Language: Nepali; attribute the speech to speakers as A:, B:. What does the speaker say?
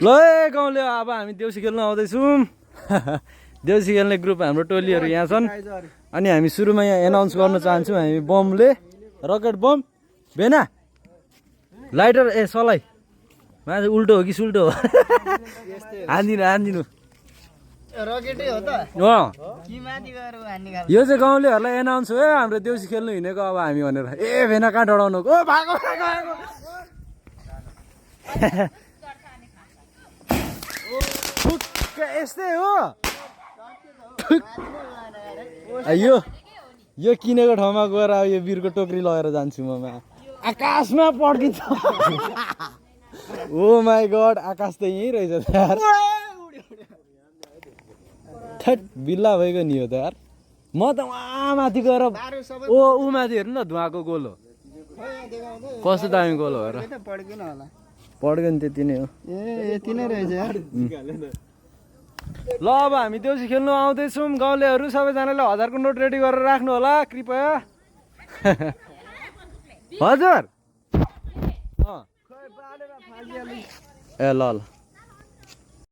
A: ल गाउँले अब हामी देउसी खेल्न आउँदैछौँ देउसी खेल्ने ग्रुप हाम्रो टोलीहरू यहाँ छन् अनि हामी सुरुमा यहाँ एनाउन्स गर्न चाहन्छौँ हामी बमले रकेट बम बेना लाइटर ए सलाई माथि उल्टो हो कि सुल्टो हो हान्दिनु
B: रकेटै हो त
A: अँ
B: कि माथि गएर हान्ने खालको
A: यो चाहिँ गाउँलेहरूलाई एनाउन्स हो हाम्रो देउसी खेल्नु हिँडेको अब हामी भनेर ए भेना कहाँ डढाउनु ओ भागो यस्तै हो यो किनेको ठाउँमा गएर यो बिरको टोकरी लगेर जान्छु म आकाशमा पड्किन्छ ओ माई गड आकाश त यहीँ रहेछ त यार थट बिल्ला भइगयो नि हो त यार म त उहाँ माथि गएर ओ ऊ माथि हेर्नु न धुवाको गोलो कस्तो दामी गोलो हो र
B: पड्किन होला
A: पड्क्यो नि त्यति नै हो
B: ए यति नै रहेछ यार
A: ल अब हामी देउसी खेल्नु आउँदैछौँ गाउँलेहरू सबैजनाले 1000 को नोट रेडी गरेर राख्नु होला कृपया हजुर ए ल